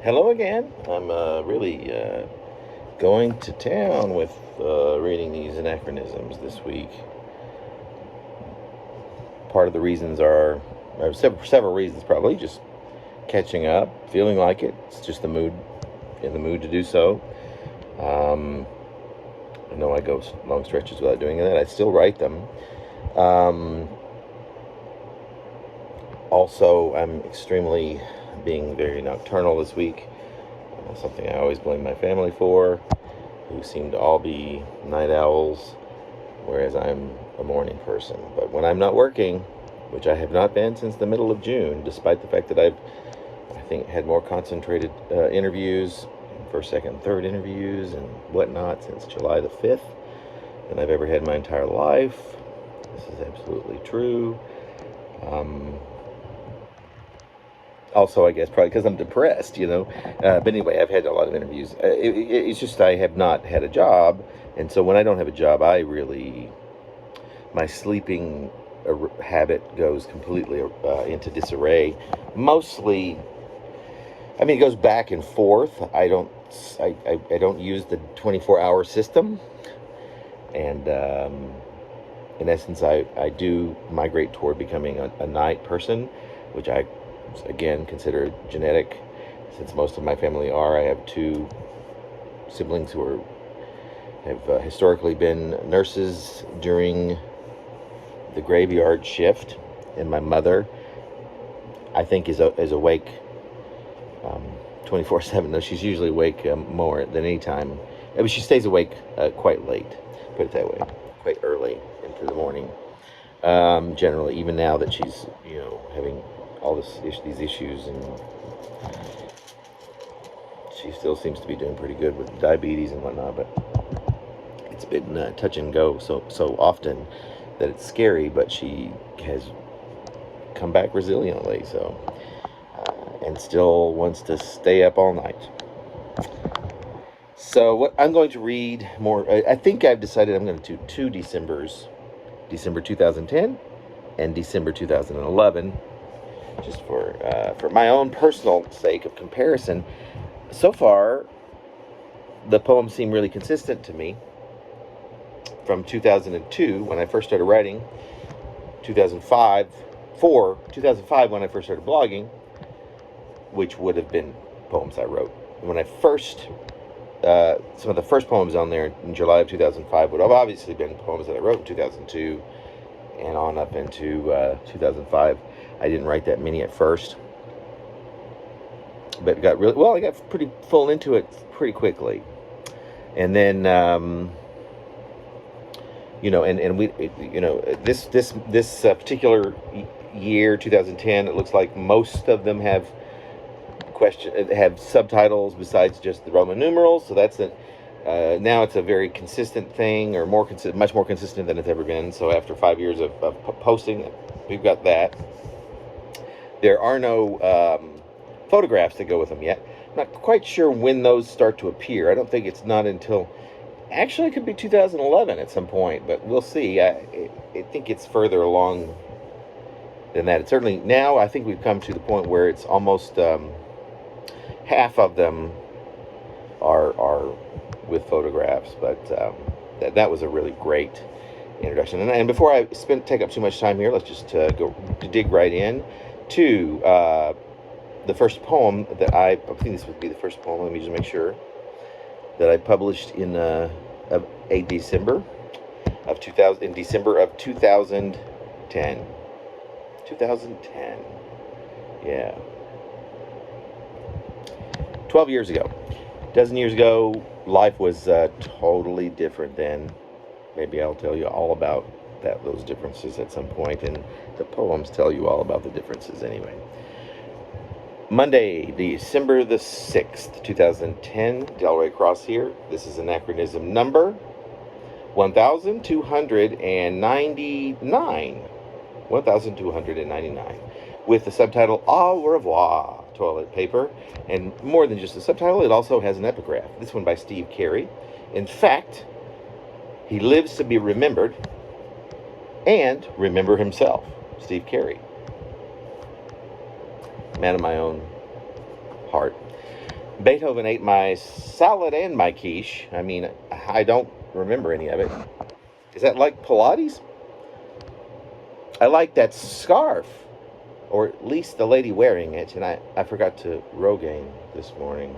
Hello again. I'm really going to town with reading these anachronisms this week. Part of the reasons are several reasons, probably just catching up, feeling like it. It's just the mood, in the mood to do so. I know I go long stretches without doing that. I still write them. Also, I'm extremely being very nocturnal this week. Something I always blame my family for, who seem to all be night owls, whereas I'm a morning person. But when I'm not working, which I have not been since the middle of June, despite the fact that I think, had more concentrated interviews, first, second, third interviews and whatnot since July the 5th than I've ever had in my entire life. This is absolutely true. Also, I guess probably because I'm depressed, But anyway, I've had a lot of interviews. It's just I have not had a job, and so when I don't have a job, my sleeping habit goes completely into disarray. Mostly, I mean, it goes back and forth. I don't use the 24-hour system, and in essence, I do migrate toward becoming a night person, which I again consider genetic, since most of my family are. I have two siblings who have historically been nurses during the graveyard shift, and my mother, I think, is awake 24/7. No, she's usually awake more than any time. I mean, she stays awake quite late, put it that way, quite early into the morning. Generally, even now that she's having all these issues, and she still seems to be doing pretty good with diabetes and whatnot, but it's been touch and go so often that it's scary. But she has come back resiliently, and still wants to stay up all night. So what I'm going to read more, I think I've decided I'm going to do two Decembers, December 2010 and December 2011, just for my own personal sake of comparison. So far, the poems seem really consistent to me. From 2002, when I first started writing, 2005 when I first started blogging, which would have been poems I wrote when I first. Some of the first poems on there in July of 2005 would have obviously been poems that I wrote in 2002 and on up into 2005. I didn't write that many at first, but got really well. I got pretty full into it pretty quickly, and then and we, this particular year, 2010, it looks like most of them have subtitles besides just the Roman numerals. So that's now it's a very consistent thing, or much more consistent than it's ever been. So after 5 years of posting, we've got that. There are no photographs that go with them yet. I'm not quite sure when those start to appear. I don't think it's not until, actually, it could be 2011 at some point, but we'll see. I think it's further along than that. It's certainly now. I think we've come to the point where it's almost half of them are with photographs. But that was a really great introduction. And before I take up too much time here, let's just go to dig right in to the first poem that I think this would be the first poem. Let me just make sure that I published in December of 2000, in December of 2010. 2010. Yeah. 12 years ago. A dozen years ago, life was totally different then. Maybe I'll tell you all about those differences at some point, and the poems tell you all about the differences anyway. Monday, December the 6th, 2010, Delray Cross here. This is anachronism number 1299. 1299. With the subtitle, Au Revoir, Toilet Paper. And more than just a subtitle, it also has an epigraph. This one by Steve Carey. In fact, he lives to be remembered and remember himself. Steve Carey. Man of my own heart. Beethoven ate my salad and my quiche. I mean, I don't remember any of it. Is that like Pilates? I like that scarf, or at least the lady wearing it, and I forgot to Rogaine this morning.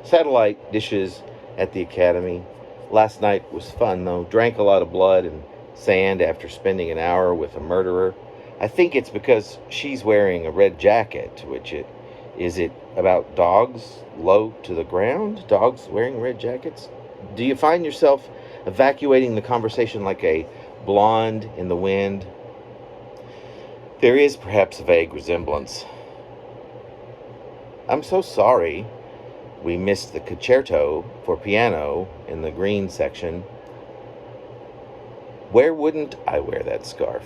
Satellite dishes at the academy. Last night was fun, though. Drank a lot of blood and sand after spending an hour with a murderer. I think it's because she's wearing a red jacket, is it about dogs low to the ground? Dogs wearing red jackets? Do you find yourself evacuating the conversation like a blonde in the wind? There is perhaps a vague resemblance. I'm so sorry we missed the concerto for piano in the green section. Where wouldn't I wear that scarf?